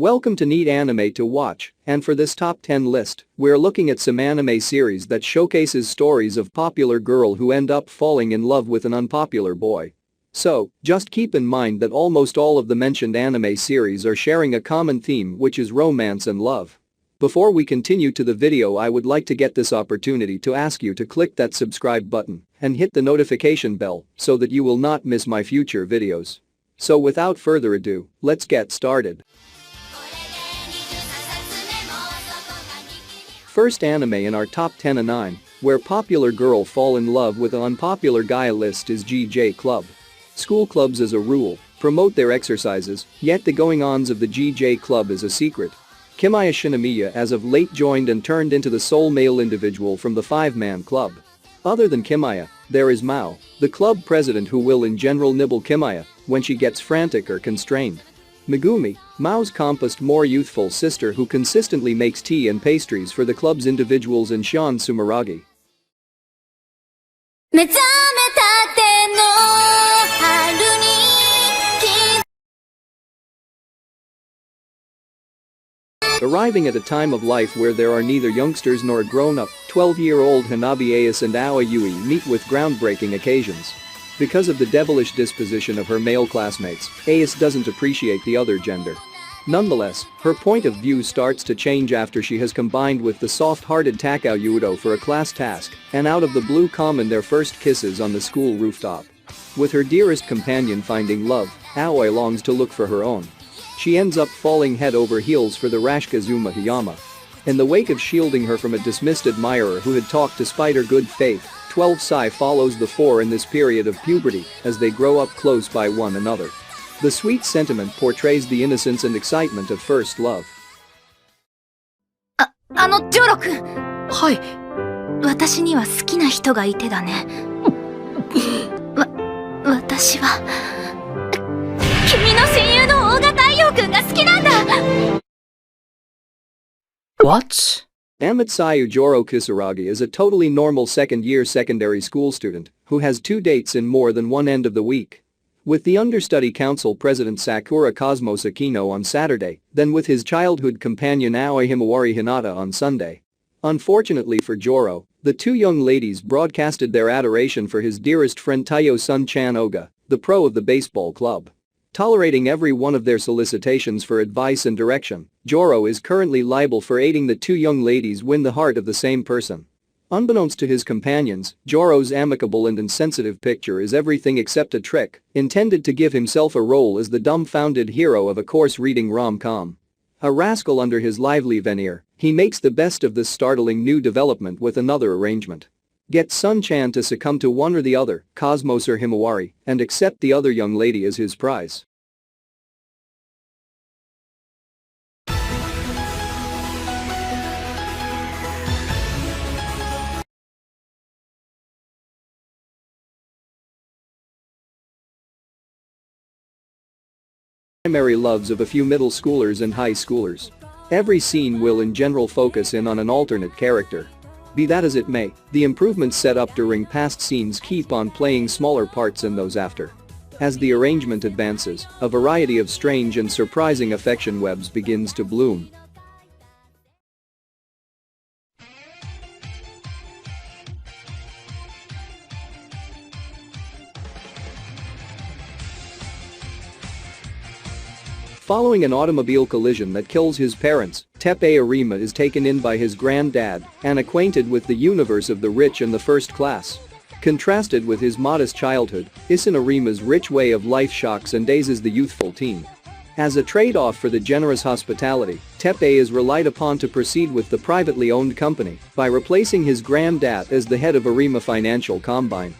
Welcome to Neat Anime to Watch, and for this top 10 list, we're looking at some anime series that showcases stories of popular girl who end up falling in love with an unpopular boy. So, just keep in mind that almost all of the mentioned anime series are sharing a common theme, which is romance and love. Before we continue to the video, I would like to get this opportunity to ask you to click that subscribe button and hit the notification bell so that you will not miss my future videos. So without further ado, let's get started. First anime in our top 10 and 9, where popular girl fall in love with an unpopular guy list is GJ Club. School clubs as a rule promote their exercises, yet the going-ons of the GJ Club is a secret. Kawaii Shinomiya as of late joined and turned into the sole male individual from the five-man club. Other than Kawaii, there is Mao, the club president who will in general nibble Kawaii when she gets frantic or constrained. Megumi, Mao's compassed more youthful sister who consistently makes tea and pastries for the club's individuals, and Sean Sumeraghi. Arriving at a time of life where there are neither youngsters nor a grown-up, 12-year-old Hanabi Ace and Aoi meet with groundbreaking occasions. Because of the devilish disposition of her male classmates, Ace doesn't appreciate the other gender. Nonetheless, her point of view starts to change after she has combined with the soft-hearted Takao Yudo for a class task, and out of the blue common their first kisses on the school rooftop. With her dearest companion finding love, Aoi longs to look for her own. She ends up falling head over heels for the rash Kazuma Hiyama. In the wake of shielding her from a dismissed admirer who had talked despite her good faith, 12 Psy follows the four in this period of puberty as they grow up close by one another. The sweet sentiment portrays the innocence and excitement of first love. ジョロ君。はい。私には好きな人がいてだね。私は君の親友の大賀太陽君が好きなんだ。What? Amatsuyu Joro Kisaragi is a totally normal second-year secondary school student who has two dates in more than one end of the week. With the understudy council president Sakura Cosmos Aquino on Saturday, then with his childhood companion Aoi Himawari Hinata on Sunday. Unfortunately for Joro, the two young ladies broadcasted their adoration for his dearest friend Taiyo Sun-chan Oga, the pro of the baseball club. Tolerating every one of their solicitations for advice and direction, Joro is currently liable for aiding the two young ladies win the heart of the same person. Unbeknownst to his companions, Joro's amicable and insensitive picture is everything except a trick, intended to give himself a role as the dumbfounded hero of a course-reading rom-com. A rascal under his lively veneer, he makes the best of this startling new development with another arrangement. Gets Sun-chan to succumb to one or the other, Cosmos or Himawari, and accept the other young lady as his prize. Primary loves of a few middle schoolers and high schoolers. Every scene will in general focus in on an alternate character. Be that as it may, the improvements set up during past scenes keep on playing smaller parts in those after. As the arrangement advances, a variety of strange and surprising affection webs begins to bloom. Following an automobile collision that kills his parents, Tepee Arima is taken in by his granddad and acquainted with the universe of the rich and the first class. Contrasted with his modest childhood, Isin Arima's rich way of life shocks and dazes the youthful teen. As a trade-off for the generous hospitality, Tepee is relied upon to proceed with the privately owned company by replacing his granddad as the head of Arima Financial Combine.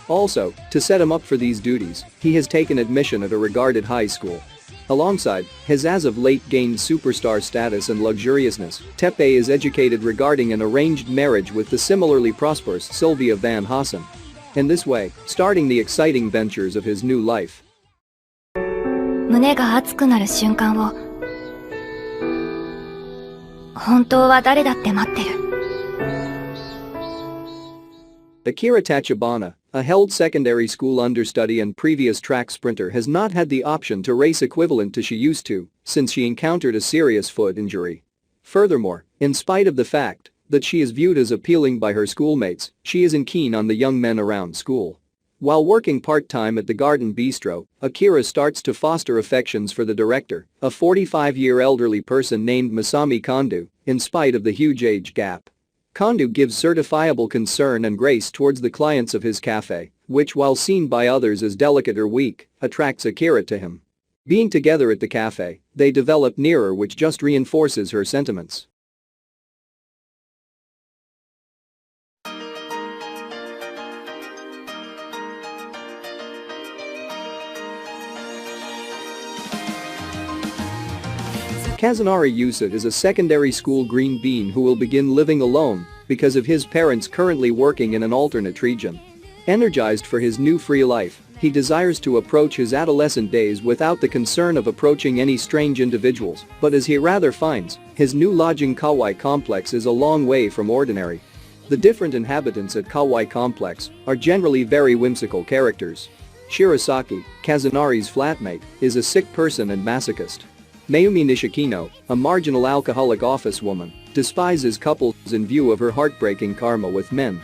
Also, to set him up for these duties, he has taken admission at a regarded high school. Alongside his as-of-late gained superstar status and luxuriousness, Tepee is educated regarding an arranged marriage with the similarly prosperous Sylvia Van Hassen. In this way, starting the exciting ventures of his new life. 胸が熱くなる瞬間を本当は誰だって待ってる。Akira Tachibana, a held secondary school understudy and previous track sprinter, has not had the option to race equivalent to she used to since she encountered a serious foot injury. Furthermore, in spite of the fact that she is viewed as appealing by her schoolmates, she isn't keen on the young men around school. While working part-time at the Garden Bistro, Akira starts to foster affections for the director, a 45-year elderly person named Masami Kondo, in spite of the huge age gap. Kondo gives certifiable concern and grace towards the clients of his cafe, which, while seen by others as delicate or weak, attracts Akira to him. Being together at the cafe, they develop nearer, which just reinforces her sentiments. Kazunari Yusa is a secondary school green bean who will begin living alone because of his parents currently working in an alternate region. Energized for his new free life, he desires to approach his adolescent days without the concern of approaching any strange individuals, but as he rather finds, his new lodging Kawaii Complex is a long way from ordinary. The different inhabitants at Kawaii Complex are generally very whimsical characters. Shirasaki, Kazunari's flatmate, is a sick person and masochist. Mayumi Nishikino, a marginal alcoholic office woman, despises couples in view of her heartbreaking karma with men.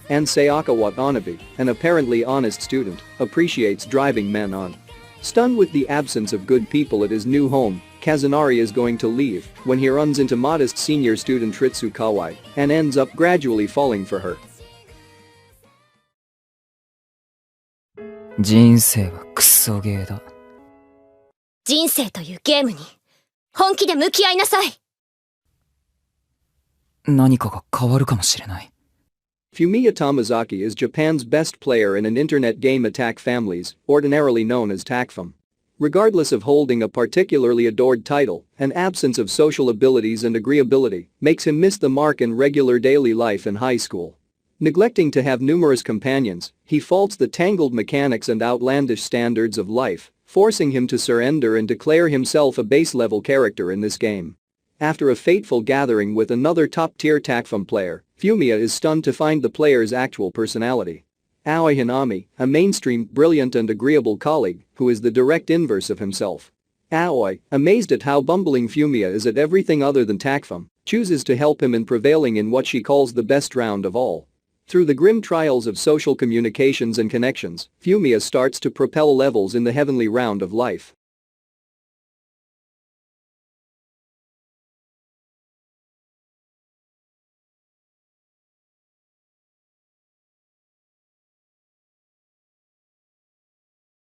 And Sayaka Watanabe, an apparently honest student, appreciates driving men on. Stunned with the absence of good people at his new home, Kazunari is going to leave when he runs into modest senior student Ritsu Kawai and ends up gradually falling for her. 人生はクソゲーだ。人生というゲームに本気で向き合いなさい。何かが変わるかもしれない。Fumiya Tomazaki is Japan's best player in an internet game attack families, ordinarily known as TACFAM. Regardless of holding a particularly adored title, an absence of social abilities and agreeability makes him miss the mark in regular daily life in high school. Neglecting to have numerous companions, he faults the tangled mechanics and outlandish standards of life, forcing him to surrender and declare himself a base-level character in this game. After a fateful gathering with another top-tier TACFAM player, Fumiya is stunned to find the player's actual personality. Aoi Hinami, a mainstream, brilliant and agreeable colleague who is the direct inverse of himself. Aoi, amazed at how bumbling Fumiya is at everything other than TACFAM, chooses to help him in prevailing in what she calls the best round of all. Through the grim trials of social communications and connections, Fumiya starts to propel levels in the heavenly round of life.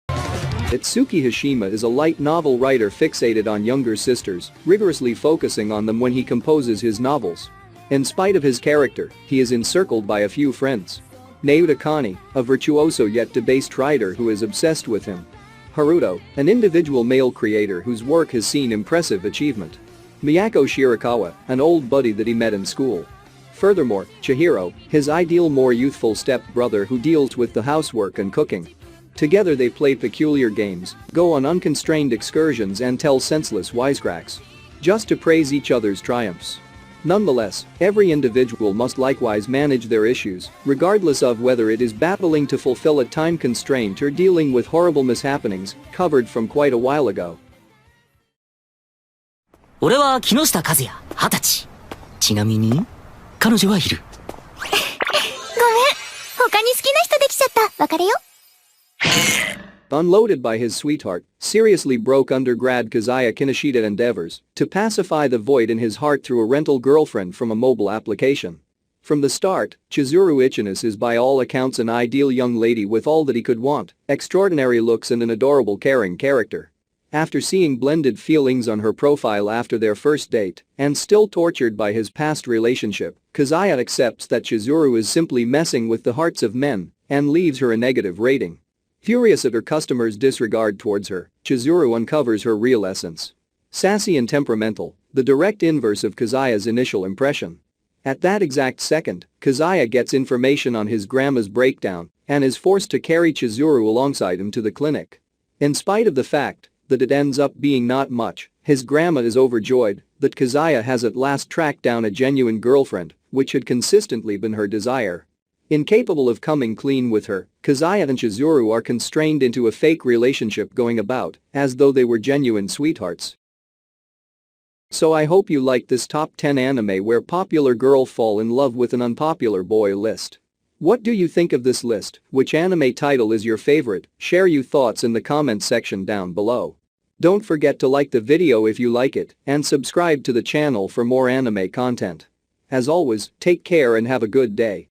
Itsuki Hashima is a light novel writer fixated on younger sisters, rigorously focusing on them when he composes his novels. In spite of his character, he is encircled by a few friends. Naoto Kani, a virtuoso yet debased writer who is obsessed with him. Haruto, an individual male creator whose work has seen impressive achievement. Miyako Shirakawa, an old buddy that he met in school. Furthermore, Chihiro, his ideal more youthful step-brother who deals with the housework and cooking. Together they play peculiar games, go on unconstrained excursions and tell senseless wisecracks. Just to praise each other's triumphs. Nonetheless, every individual must likewise manage their issues, regardless of whether it is battling to fulfill a time constraint or dealing with horrible mishappenings, covered from quite a while ago. 俺は木下和也、20歳。ちなみに、彼女はいる。ごめん、他に好きな人できちゃった。別れよ。Unloaded by his sweetheart, seriously broke undergrad Kazuya Kinoshita endeavors to pacify the void in his heart through a rental girlfriend from a mobile application. From the start, Chizuru Ichinis is by all accounts an ideal young lady with all that he could want, extraordinary looks and an adorable caring character. After seeing blended feelings on her profile after their first date, and still tortured by his past relationship, Kazuya accepts that Chizuru is simply messing with the hearts of men and leaves her a negative rating. Furious at her customers' disregard towards her, Chizuru uncovers her real essence. Sassy and temperamental, the direct inverse of Kazuya's initial impression. At that exact second, Kazuya gets information on his grandma's breakdown and is forced to carry Chizuru alongside him to the clinic. In spite of the fact that it ends up being not much, his grandma is overjoyed that Kazuya has at last tracked down a genuine girlfriend, which had consistently been her desire. Incapable of coming clean with her, Kazuya and Chizuru are constrained into a fake relationship going about as though they were genuine sweethearts. So I hope you liked this top 10 anime where popular girl fall in love with an unpopular boy list. What do you think of this list? Which anime title is your favorite? Share your thoughts in the comments section down below. Don't forget to like the video if you like it and subscribe to the channel for more anime content. As always, take care and have a good day.